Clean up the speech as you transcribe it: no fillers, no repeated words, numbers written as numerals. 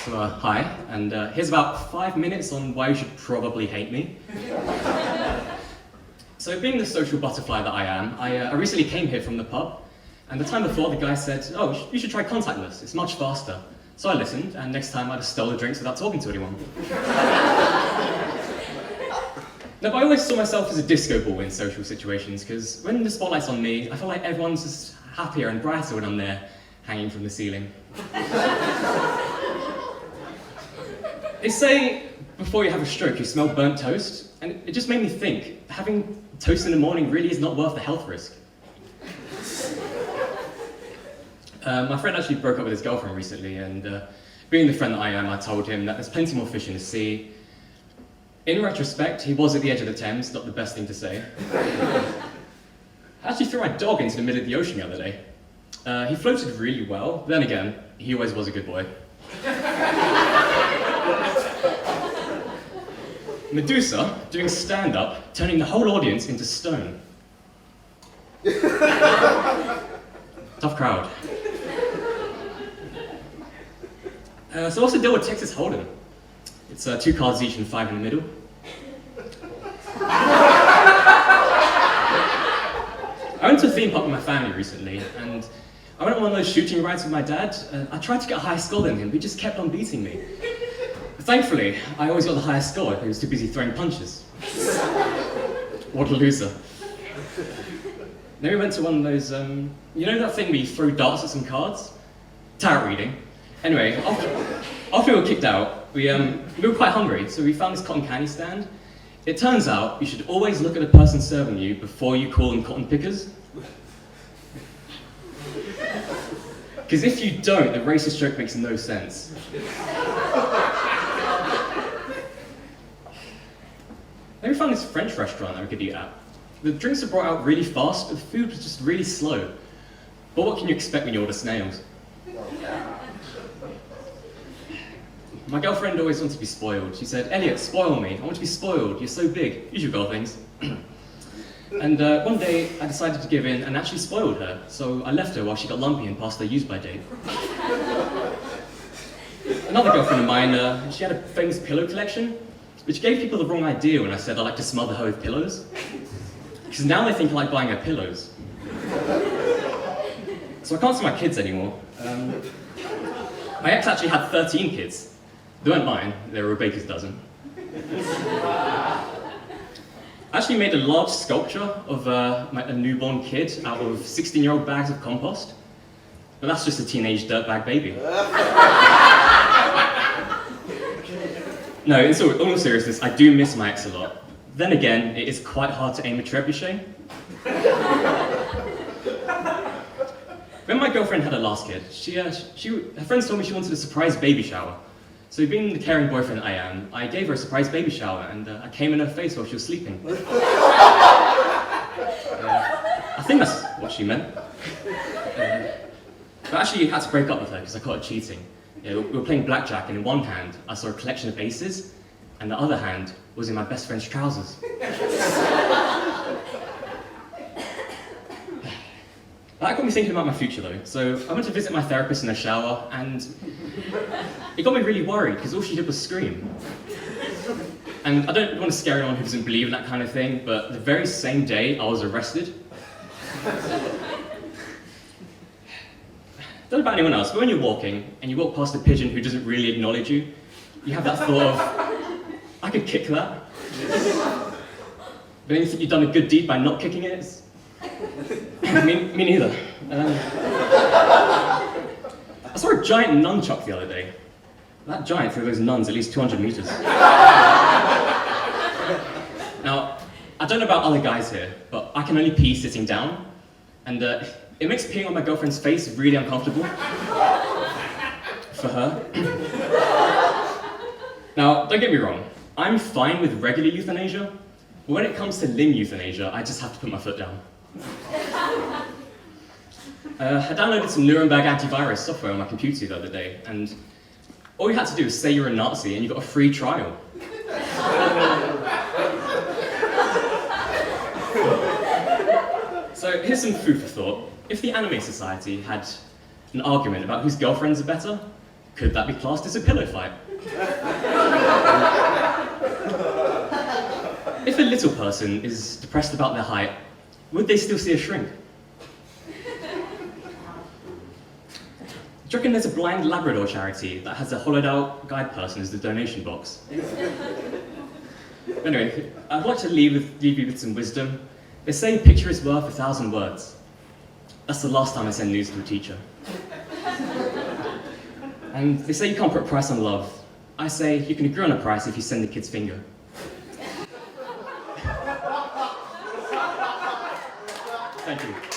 Hi, and here's about 5 minutes on why you should probably hate me. So being the social butterfly that I am, I recently came here from the pub, and the time before the guy said, oh, you should try contactless, it's much faster. So I listened, and next time I just stole the drinks without talking to anyone. Now, but I always saw myself as a disco ball in social situations, because when the spotlight's on me, I feel like everyone's just happier and brighter when I'm there, hanging from the ceiling. They say before you have a stroke, you smell burnt toast, and it just made me think, having toast in the morning really is not worth the health risk. My friend actually broke up with his girlfriend recently, and being the friend that I am, I told him that there's plenty more fish in the sea. In retrospect, he was at the edge of the Thames, not the best thing to say. I actually threw my dog into the middle of the ocean the other day. He floated really well, but then again, he always was a good boy. Medusa doing stand-up, turning the whole audience into stone. Tough crowd. So what's the deal with Texas Hold'em? It's 2 cards each and 5 in the middle. I went to a theme park with my family recently, and I went on one of those shooting rides with my dad, and I tried to get a higher score than him, but he just kept on beating me. Thankfully, I always got the highest score, he was too busy throwing punches. What a loser. Then we went to one of those, you know that thing where you throw darts at some cards? Tarot reading. Anyway, after we were kicked out, we were quite hungry, so we found this cotton candy stand. It turns out you should always look at the person serving you before you call them cotton pickers. Because if you don't, the racist joke makes no sense. Then we found this French restaurant that we could eat at. The drinks were brought out really fast, but the food was just really slow. But what can you expect when you order snails? My girlfriend always wanted to be spoiled. She said, Elliot, spoil me. I want to be spoiled. You're so big. Usual girl things. And one day, I decided to give in and actually spoiled her. So I left her while she got lumpy and passed her use-by date. Another girlfriend of mine, she had a famous pillow collection, which gave people the wrong idea when I said I like to smother her with pillows. Because now they think I like buying her pillows. So I can't see my kids anymore. My ex actually had 13 kids. They weren't mine, they were Rebecca's dozen. I actually made a large sculpture of a newborn kid out of 16-year-old bags of compost. But that's just a teenage dirtbag baby. No, in all seriousness, I do miss my ex a lot. Then again, it is quite hard to aim a trebuchet. When my girlfriend had her last kid, her friends told me she wanted a surprise baby shower. So being the caring boyfriend I am, I gave her a surprise baby shower, and I came in her face while she was sleeping. I think that's what she meant. But actually, I had to break up with her because I caught her cheating. We were playing blackjack, and in one hand, I saw a collection of aces, and the other hand was in my best friend's trousers. That got me thinking about my future though. So I went to visit my therapist in the shower, and it got me really worried because all she did was scream. And I don't want to scare anyone who doesn't believe in that kind of thing, but the very same day I was arrested. Don't know about anyone else, but when you're walking and you walk past a pigeon who doesn't really acknowledge you, you have that thought of, I could kick that. But then you think you've done a good deed by not kicking it. Me neither. I saw a giant nunchuck the other day. That giant threw those nuns at least 200 meters. Now, I don't know about other guys here, but I can only pee sitting down, and it makes peeing on my girlfriend's face really uncomfortable. For her. Now, don't get me wrong, I'm fine with regular euthanasia, but when it comes to limb euthanasia, I just have to put my foot down. I downloaded some Nuremberg antivirus software on my computer the other day, and all you had to do was say you're a Nazi and you got a free trial. So here's some food for thought. If the Anime Society had an argument about whose girlfriends are better, Could that be classed as a pillow fight? If a little person is depressed about their height, would they still see a shrink? Do you reckon there's a blind Labrador charity that has a hollowed out guide person as the donation box? Anyway, I'd like to leave you with some wisdom. They say a picture is worth 1,000 words. That's the last time I send news to a teacher. And they say you can't put a price on love. I say you can agree on a price if you send the kid's finger. Thank you.